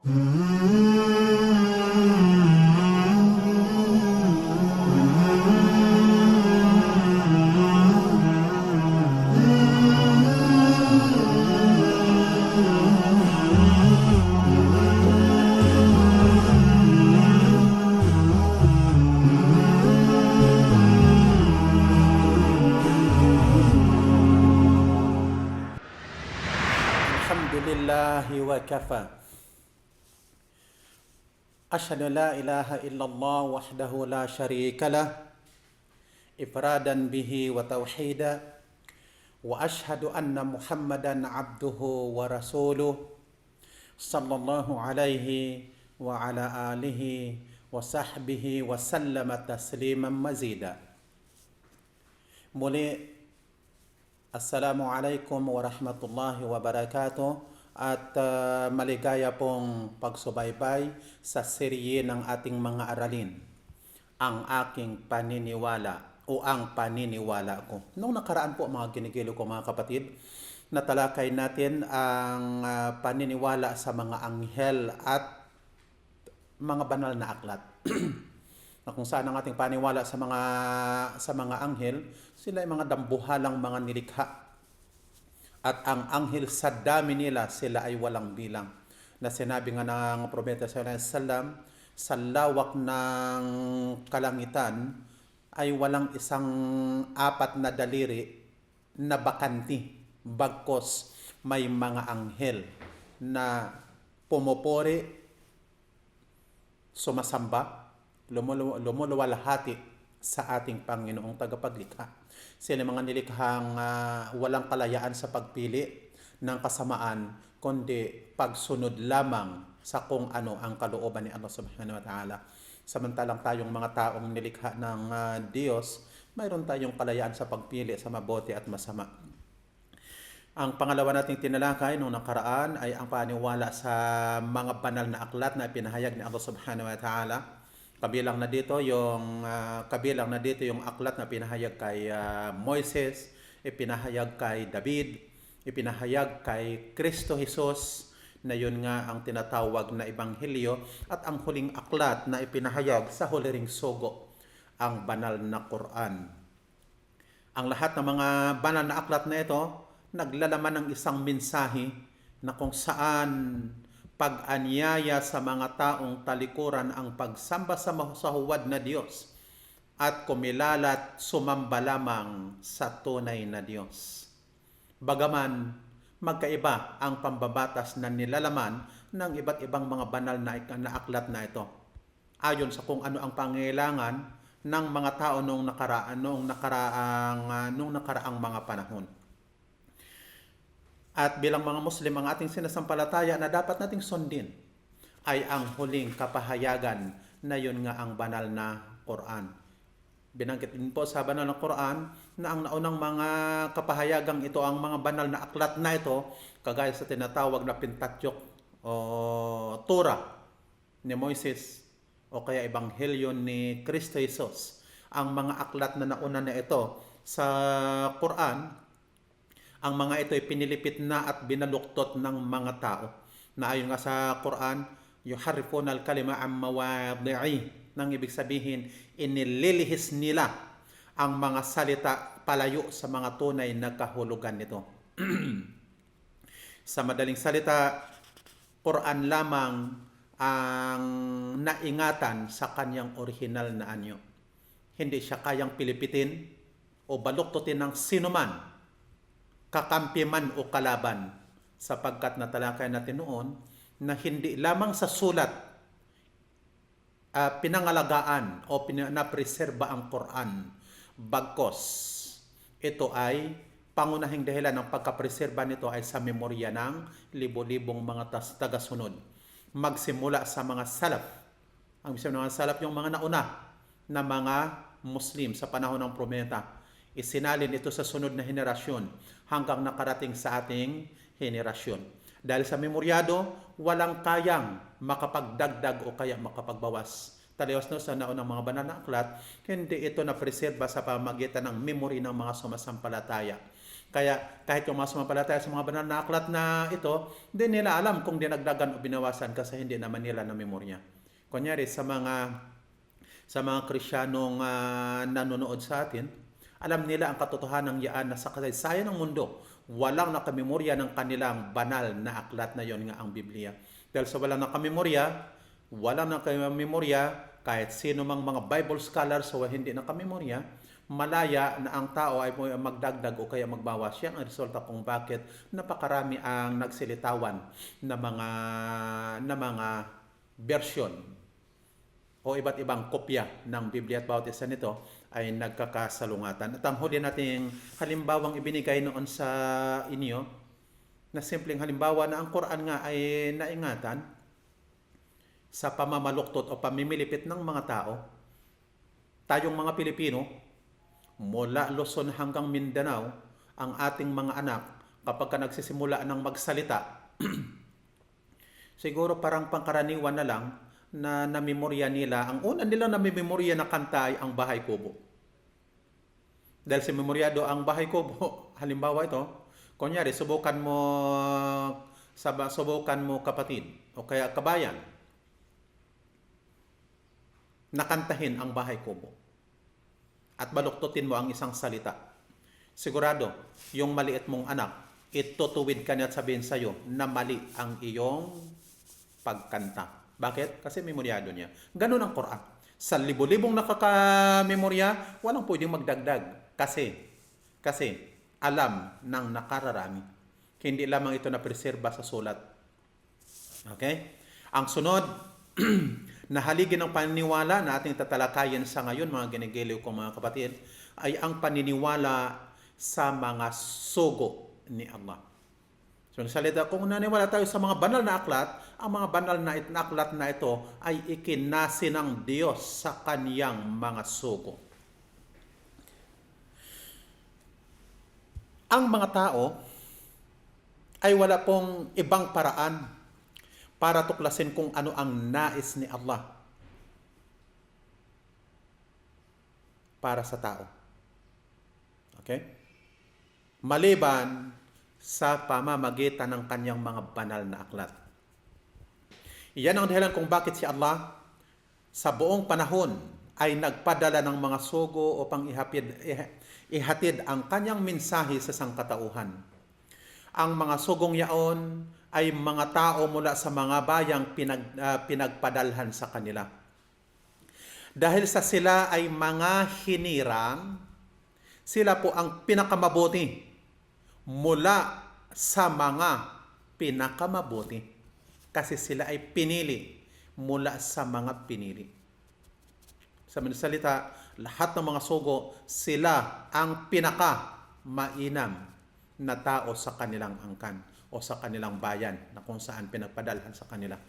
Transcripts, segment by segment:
Alhamdulillahi wa kafa. Ashhadu an la ilaha illallah wahdahu la sharika lah ifradan bihi wa tauhida wa ashhadu anna Muhammadan abduhu wa rasuluh sallallahu alaihi wa ala alihi wa sahbihi wa sallama tasliman mazida. Muli, Assalamualaikum warahmatullahi wabarakatuh at maligaya pong pagsubaybay sa serye ng ating mga aralin, ang aking paniniwala o ang paniniwala ko. Noong nakaraan po mga ginigilo ko mga kapatid, natalakay natin ang paniniwala sa mga anghel at mga banal na aklat. Na kung saan ang ating paniwala sa mga anghel, sila ay mga dambuhalang mga nilikha. At ang anghel sa dami nila, sila ay walang bilang. Na sinabi nga ng Propeta sallallahu alaihi wasallam, sa lawak ng kalangitan ay walang isang apat na daliri na bakanti. Bagkos may mga anghel na pumupuri, sumasamba, lumuluwalhati sa ating Panginoong tagapaglikha. Sila mga nilikhang walang kalayaan sa pagpili ng kasamaan, kundi pagsunod lamang sa kung ano ang kalooban ni Allah subhanahu wa ta'ala. Samantalang tayong mga taong nilikha ng Diyos, mayroon tayong kalayaan sa pagpili sa mabuti at masama. Ang pangalawa nating tinalakay noong nakaraan ay ang paniwala sa mga banal na aklat na ipinahayag ni Allah subhanahu wa ta'ala. Kabilang na dito yung aklat na pinahayag kay Moises, ipinahayag kay David, ipinahayag kay Kristo Jesus, na yun nga ang tinatawag na ebanghelyo, at ang huling aklat na ipinahayag sa huling sugo, ang banal na Quran. Ang lahat ng mga banal na aklat na ito naglalaman ng isang mensahe na kung saan pag-anyaya sa mga taong talikuran ang pagsamba sa huwad na Diyos at kumilalat sumamba lamang sa tunay na Diyos. Bagaman magkaiba ang pambabatas na nilalaman ng iba't ibang mga banal na aklat na ito, ayon sa kung ano ang pangailangan ng mga tao noong nakaraang mga panahon. At bilang mga Muslim, ang ating sinasampalataya na dapat nating sundin ay ang huling kapahayagan na yun nga ang banal na Quran. Binanggit din po sa banal na Quran na ang naunang mga kapahayagang ito, ang mga banal na aklat na ito, kagaya sa tinatawag na Pentateuch o Torah ni Moises o kaya Ebanghelyo ni Kristo Jesus. Ang mga aklat na nauna na ito sa Quran, ang mga ito ay pinilipit na at binaluktot ng mga tao. Na ayon nga sa Quran, yuharrifuna al-kalima an mawadhi'i, nang ibig sabihin, inililihis nila ang mga salita palayo sa mga tunay na kahulugan nito. Sa madaling salita, Quran lamang ang naingatan sa kanyang orihinal na anyo. Hindi siya kayang pilipitin o baluktutin ng sinuman, kakampi man o kalaban, sapagkat natalakay natin noon na hindi lamang sa sulat pinangalagaan o napreserba ang Quran, bagkos ito ay pangunahing dahilan ng pagkapreserba nito ay sa memorya ng libo-libong mga tagasunod. Magsimula sa mga salaf. Ang ibig sabihin ng mga salaf, yung mga nauna na mga Muslim sa panahon ng propeta. Isinalin ito sa sunod na henerasyon hanggang nakarating sa ating henerasyon. Dahil sa memoryado, walang kayang makapagdagdag o kaya makapagbawas. Taliwas no sa naunang mga banal na aklat, hindi ito na preserba sa pamagitan ng memory ng mga sumasampalataya. Kaya kahit yung mga sumampalataya sa mga banal na aklat na ito, hindi nila alam kung dinagdagan o binawasan kasi hindi naman nila na memorya. Kunyari sa mga Kristiyanong nanonood sa atin, alam nila ang katotohanan yaan na sa kasaysayan ng mundo, walang nakamemorya ng kanilang banal na aklat na yon nga ang Biblia. Dahil sa walang nakamemorya, kahit sino mang mga Bible scholars o hindi nakamemorya, malaya na ang tao ay magdagdag o kaya magbawas. Yan ang resulta kung bakit napakarami ang nagsilitawan na mga version o iba't ibang kopya ng Biblia at bawat isa nito ay nagkakasalungatan. At ang huli nating halimbawang ibinigay noon sa inyo, na simpleng halimbawa na ang Quran nga ay naingatan sa pamamaluktot o pamimilipit ng mga tao. Tayong mga Pilipino, mula Luzon hanggang Mindanao, ang ating mga anak, kapag ka nagsisimula ng magsalita, siguro parang pangkaraniwan na lang na namemorya nila. Ang una nilang namemorya na kanta ay ang Bahay Kubo. Dahil si memoryado ang Bahay Kubo, halimbawa ito, kunyari subukan mo kapatid o kaya kabayan, nakantahin ang Bahay Kubo at baluktutin mo ang isang salita. Sigurado, yung maliit mong anak, itutuwid ka niya at sabihin sa'yo na mali ang iyong pagkanta. Bakit? Kasi memoryado niya. Ganun ang Quran. Sa libo-libong nakakamemorya, walang pwedeng magdagdag. Kasi alam ng nakararami. Hindi lamang ito na preserba sa sulat. Okay? Ang sunod, na haligi ng paniniwala na ating tatalakayin sa ngayon, mga ginigiliw kong mga kapatid, ay ang paniniwala sa mga sugo ni Allah. So, salita, kung naniwala tayo sa mga banal na aklat, ang mga banal na aklat na ito ay ikinasi ng Diyos sa kaniyang mga sugo. Ang mga tao ay wala pong ibang paraan para tuklasin kung ano ang nais ni Allah para sa tao. Okay? Maliban sa pamamagitan ng kanyang mga banal na aklat. Iyan ang dahilan kung bakit si Allah sa buong panahon ay nagpadala ng mga sugo upang ihatid ang kanyang mensahe sa sangkatauhan. Ang mga sugong yaon ay mga tao mula sa mga bayang pinagpadalhan sa kanila. Dahil sa sila ay mga hinirang, sila po ang pinakamabuti mula sa mga pinakamabuti. Kasi sila ay pinili mula sa mga pinili. Sa salita, lahat ng mga sugo, sila ang pinaka-mainam na tao sa kanilang angkan o sa kanilang bayan na kung saan pinagpadalhan sa kanila.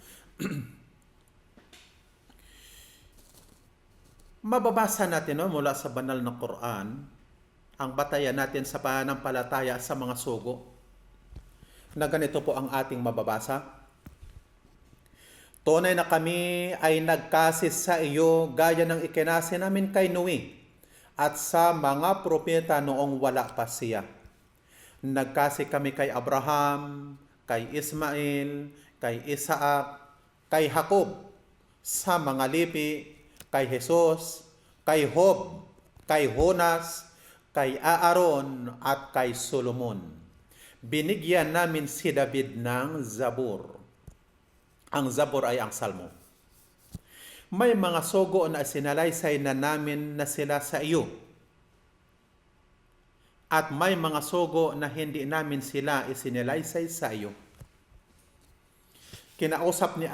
Mababasa natin mula sa banal na Quran ang batayan natin sa pananampalataya sa mga sugo na ganito po ang ating mababasa. Tunay na kami ay nagkasis sa iyo gaya ng ikinasi namin kay Noe at sa mga propeta noong wala pa siya. Nagkasi kami kay Abraham, kay Ismael, kay Isaac, kay Jacob, sa mga lipi, kay Jesus, kay Job, kay Jonas, kay Aaron, at kay Solomon. Binigyan namin si David ng Zabur. Ang Zabur ay ang Salmo. May mga sugo na sinalaysay na namin na sila sa iyo. At may mga sugo na hindi namin sila isinalaysay sa iyo. Kinausap ni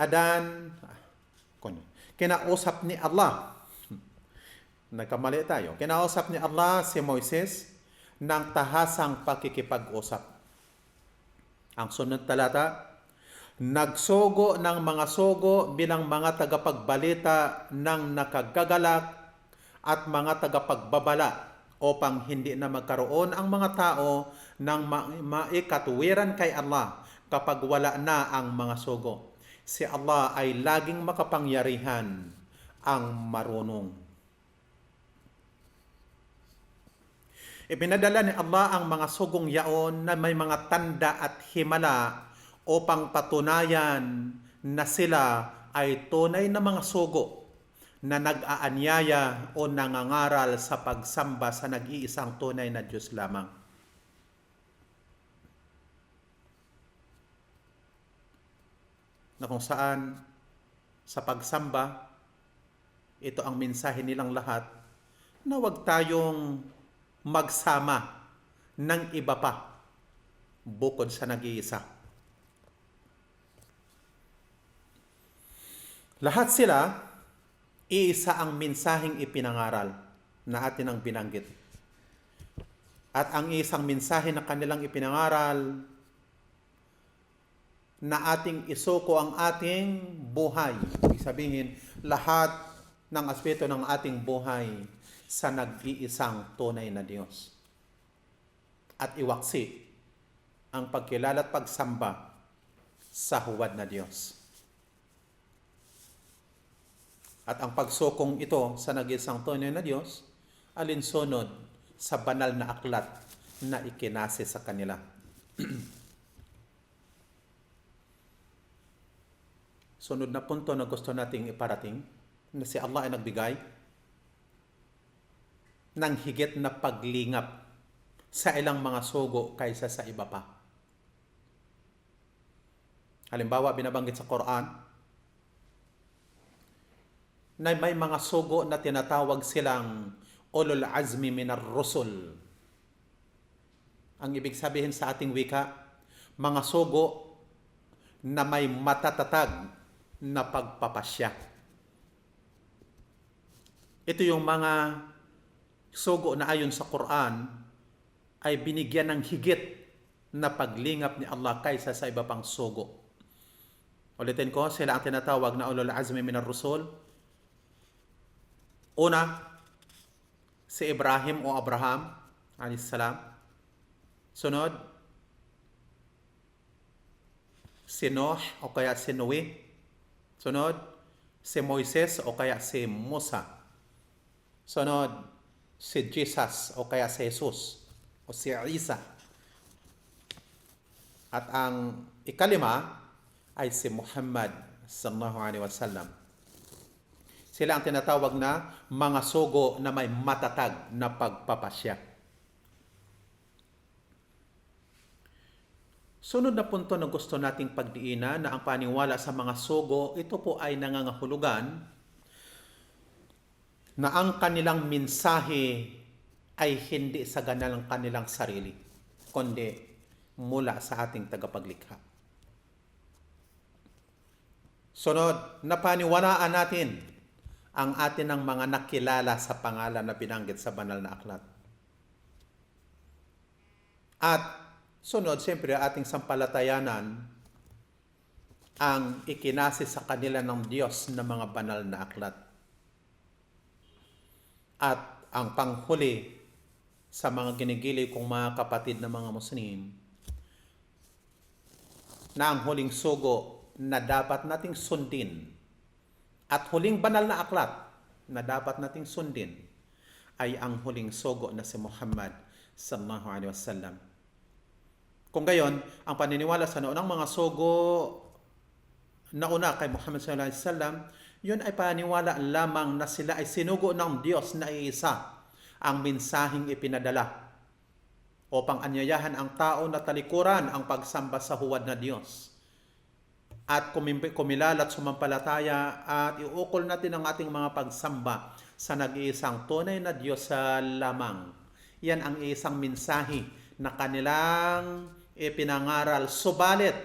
Allah. Nagkamali tayo. Kinausap ni Allah si Moises ng tahasang pakikipag-usap. Ang sunod talata, nagsugo ng mga sugo bilang mga tagapagbalita ng nakagagalak at mga tagapagbabala upang hindi na magkaroon ang mga tao ng maikatuwiran kay Allah kapag wala na ang mga sugo. Si Allah ay laging makapangyarihan, ang marunong. Ipinadala ni Allah ang mga sugong yaon na may mga tanda at himala upang patunayan na sila ay tunay na mga sugo na nag-aanyaya o nangangaral sa pagsamba sa nag-iisang tunay na Diyos lamang. Na kung saan sa pagsamba, ito ang mensahe nilang lahat na huwag tayong magsama ng iba pa bukod sa nag-iisa. Lahat sila, iisa ang mensaheng ipinangaral na atin ang binanggit. At ang isang mensahe na kanilang ipinangaral na ating isuko ang ating buhay. Ibig sabihin, lahat ng aspeto ng ating buhay sa nag-iisang tunay na Diyos. At iwaksi ang pagkilala at pagsamba sa huwad na Diyos. At ang pagsukong ito sa nag-iisang tunay na Diyos, alinsunod sa banal na aklat na ikinase sa kanila. Sunod na punto na gusto nating iparating, na si Allah ay nagbigay ng higit na paglingap sa ilang mga sugo kaysa sa iba pa. Halimbawa, binabanggit sa Quran na may mga sugo na tinatawag silang ulul azmi minar rusul. Ang ibig sabihin sa ating wika, mga sugo na may matatatag na pagpapasya. Ito yung mga sugo na ayon sa Quran ay binigyan ng higit na paglingap ni Allah kaysa sa iba pang sugo. Ulitin ko, sila ang tinatawag na ulul azmi minar rusul. Una, si Ibrahim o Abraham alayhis salam. Sunod, si Noah o kaya si Noe. Sunod, si Moises o kaya si Musa. Sunod, si Jesus o kaya si Jesus o si Isa. At ang ikalima ay si Muhammad sallallahu alaihi wasallam. Sila ang tinatawag na mga sugo na may matatag na pagpapasya. Sunod na punto na gusto nating pagdiinan na ang paniwala sa mga sugo, ito po ay nangangahulugan na ang kanilang mensahe ay hindi sa ganalang kanilang sarili, kundi mula sa ating tagapaglikha. Sunod, napaniwalaan natin ang atin ng mga nakilala sa pangalan na binanggit sa banal na aklat. At sunod, siyempre, ating sampalatayanan ang ikinase sa kanila ng Diyos na mga banal na aklat. At ang panghuli sa mga ginigili kong mga kapatid na mga Muslim, na ang huling sugo na dapat nating sundin at huling banal na aklat na dapat nating sundin ay ang huling sugo na si Muhammad sallallahu alaihi wasallam. Kung gayon, ang paniniwala sa naunang mga sugo na una kay Muhammad sallallahu alaihi wasallam, yun ay paniniwala lamang na sila ay sinugo ng Diyos na iisa, ang mensaheng ipinadala upang anyayahan ang tao na talikuran ang pagsamba sa huwad na Diyos. At kumilala at sumampalataya at iukol natin ang ating mga pagsamba sa nag-iisang tunay na Diyos lamang. Yan ang isang mensahe na kanilang ipinangaral. Subalit,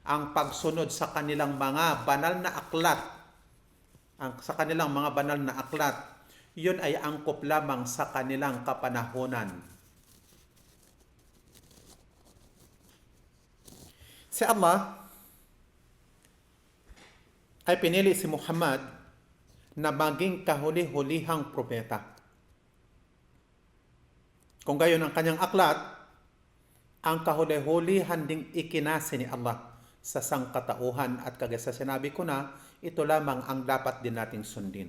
ang pagsunod sa kanilang mga banal na aklat, yun ay angkop lamang sa kanilang kapanahunan. Si Allah ay pinili si Muhammad na maging kahuli-hulihang propeta. Kung gayon ang kanyang aklat, ang kahuli-hulihan ding ikinase ni Allah sa sangkatauhan at kagaya sa sinabi ko na, ito lamang ang dapat din nating sundin.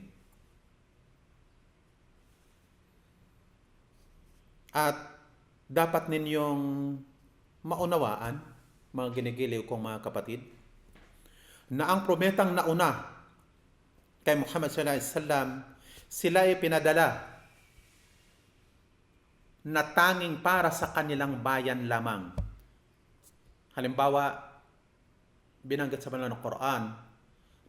At dapat ninyong maunawaan, mga ginigiliw kong mga kapatid, na ang propetang nauna kay Muhammad sallallahu alaihi wasallam, sila ay pinadala na tanging para sa kanilang bayan lamang. Halimbawa, binanggit sa banal ng Quran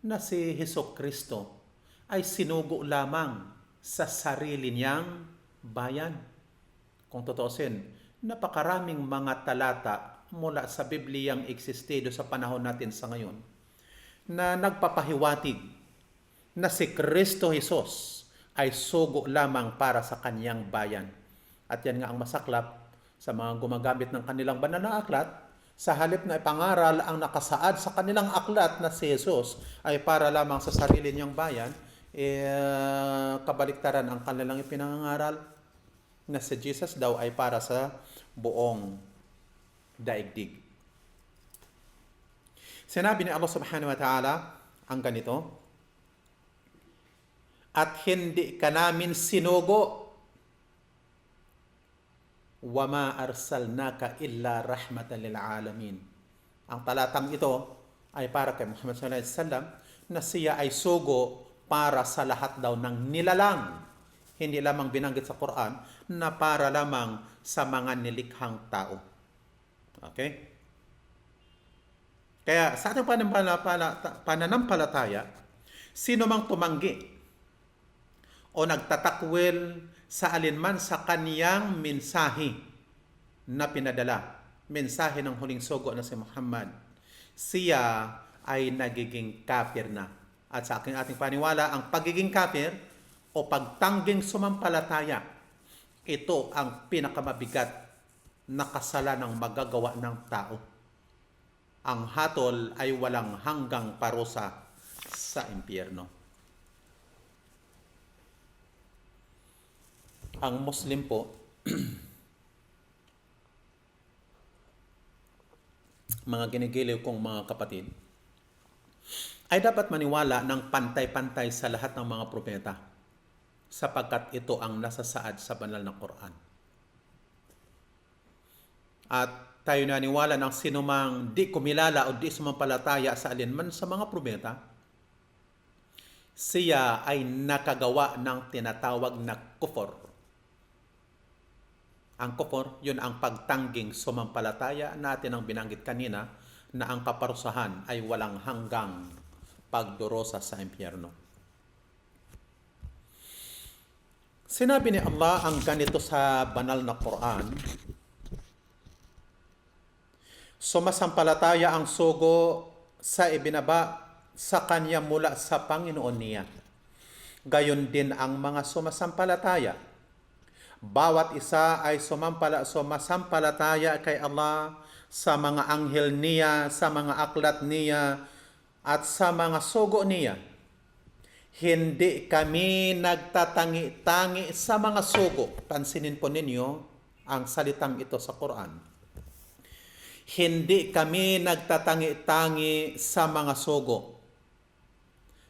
na si Hesus Kristo ay sinugo lamang sa sarili niyang bayan. Kung tutuusin, napakaraming mga talata mula sa Bibliyang eksistido sa panahon natin sa ngayon na nagpapahiwatig na si Kristo Hesus ay sugo lamang para sa kanyang bayan. At yan nga ang masaklap sa mga gumagamit ng kanilang banal na aklat, sa halip na ipangaral ang nakasaad sa kanilang aklat na si Jesus ay para lamang sa sarili niyang bayan, kabaliktaran ang kanilang ipinangaral na si Jesus daw ay para sa buong daigdig. Sinabi ni Allah subhanahu wa ta'ala ang ganito, at hindi ka namin sinugo, wama arsalnaka illa rahmatan lil alamin. Ang talatang ito ay para kay Muhammad sallallahu alaihi wasallam na siya ay sugo para sa lahat daw ng nilalang. Hindi lamang binanggit sa Quran na para lamang sa mga nilikhang tao. Okay? Kaya sa ating pananampalataya, sino mang tumanggi o nagtatakwil sa alinman sa kaniyang mensahe na pinadala, mensahe ng huling sugo na si Muhammad, siya ay nagiging kafir na. At sa ating paniwala, ang pagiging kafir o pagtangging sumampalataya, ito ang pinakamabigat na kasalanang magagawa ng tao. Ang hatol ay walang hanggang parusa sa impyerno. Ang Muslim po, mga ginigiliw kong mga kapatid, ay dapat maniwala ng pantay-pantay sa lahat ng mga propeta sapagkat ito ang nasasaad sa banal na Quran. At tayo naniwala ng sinumang di kumilala o di sumampalataya sa alinman sa mga propeta, siya ay nakagawa ng tinatawag na kufur. Ang kufur, yun ang pagtangging sumampalataya natin ang binanggit kanina na ang kaparusahan ay walang hanggang pagdurusa sa impyerno. Sinabi ni Allah ang ganito sa banal na Quran, sumasampalataya ang sugo sa ibinaba sa kanya mula sa Panginoon niya. Gayon din ang mga sumasampalataya. Bawat isa ay sumasampalataya kay Allah sa mga anghel niya, sa mga aklat niya, at sa mga sugo niya. Hindi kami nagtatangi-tangi sa mga sugo. Pansinin po ninyo ang salitang ito sa Quran. Hindi kami nagtatangi-tangi sa mga sugo.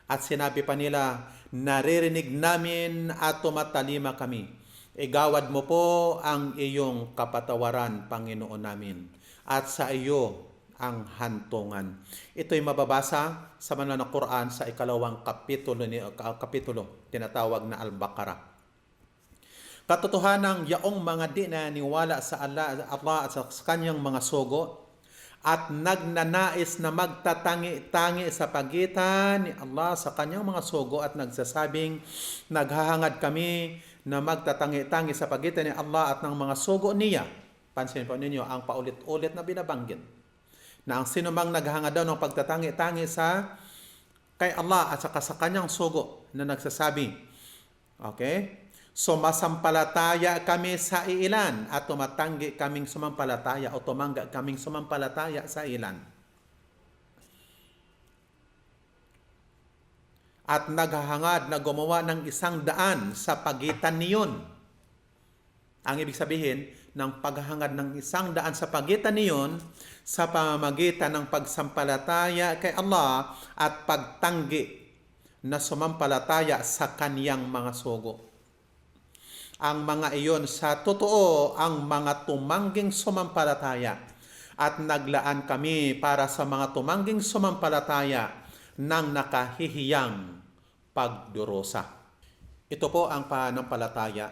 At sinabi pa nila, naririnig namin at tumatalima kami. Igawad mo po ang iyong kapatawaran, Panginoon namin, at sa iyo ang hantungan. Ito'y mababasa sa banal na Quran sa ikalawang kapitulo, tinatawag na Al-Baqarah. Katotohanan yaong mga di na niwala sa Allah at sa kanyang mga sugo at nagnanais na magtatangi-tangi sa pagitan ni Allah sa kanyang mga sugo at nagsasabing, naghahangad kami na magtatangi-tangi sa pagitan ni Allah at ng mga sugo niya. Pansin po ninyo ang paulit-ulit na binabanggit na ang sinumang naghahangad daw ng pagtatangi-tangi sa kay Allah at saka sa kanyang sugo na nagsasabi, okay? Sumasampalataya kami sa ilan at tumatanggi kaming sumampalataya o tumangga kaming sumampalataya sa ilan. At naghahangad na gumawa ng isang daan sa pagitan niyon. Ang ibig sabihin ng paghahangad ng isang daan sa pagitan niyon sa pamamagitan ng pagsampalataya kay Allah at pagtanggi na sumampalataya sa kaniyang mga sugo. ang mga iyon sa totoo ang mga tumangging sumampalataya at naglaan kami para sa mga tumangging sumampalataya ng nakahihiyang pagdurusa. Ito po ang pananampalataya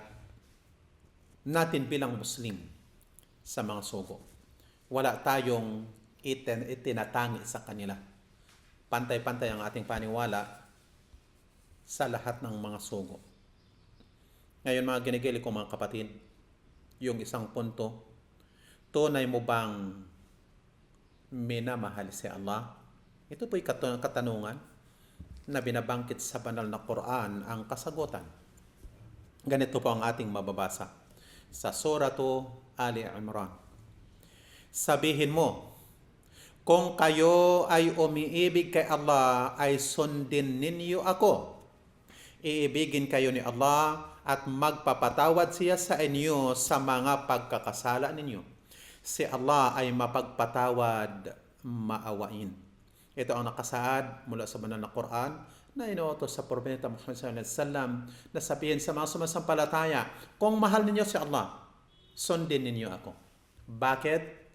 natin bilang Muslim sa mga sugo. Wala tayong itinatangi sa kanila. Pantay-pantay ang ating paniwala sa lahat ng mga sugo. Ngayon mga ginigili ko mga kapatid, yung isang punto, tunay mo bang minamahal si Allah? Ito po'y katanungan na binabangkit sa banal na Quran ang kasagutan. Ganito po ang ating mababasa sa Suratu Ali Imran. Sabihin mo, kung kayo ay umiibig kay Allah, ay sundin ninyo ako. Iibigin kayo ni Allah at magpapatawad siya sa inyo sa mga pagkakasala ninyo. Si Allah ay mapagpatawad, maawain. Ito ang nakasaad mula sa banal na Quran na inuutos sa Propeta Muhammad sallallahu alaihi wasallam na sabihin sa mga sumasampalataya, kung mahal ninyo si Allah, sundin ninyo ako. Bakit?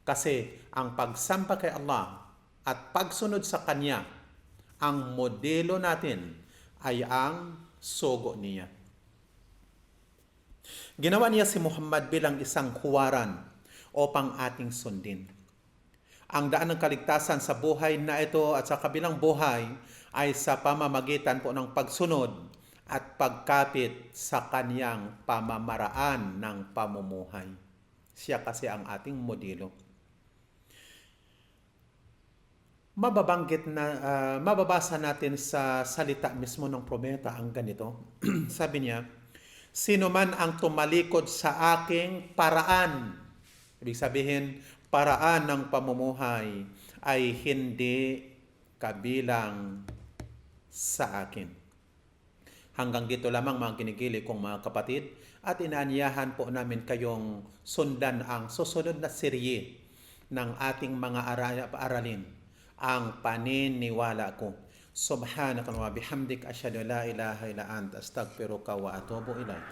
Kasi ang pagsampa kay Allah at pagsunod sa Kanya, ang modelo natin ay ang sugo niya. Ginawa niya si Muhammad bilang isang huwaran upang ating sundin. Ang daan ng kaligtasan sa buhay na ito at sa kabilang buhay ay sa pamamagitan po ng pagsunod at pagkapit sa Kanyang pamamaraan ng pamumuhay. Siya kasi ang ating modelo. Mababasa natin sa salita mismo ng propeta ang ganito. Sabi niya, sino man ang tumalikod sa aking paraan, ibig sabihin, paraan ng pamumuhay ay hindi kabilang sa akin. Hanggang dito lamang mga ginigili kong mga kapatid, at inaanyahan po namin kayong sundan ang susunod na serye ng ating mga aralin, ang paniniwala ko. Subhanaka wa bihamdik, asyhadu la ilaha illa anta, astaghfiruka wa atubu ilaik.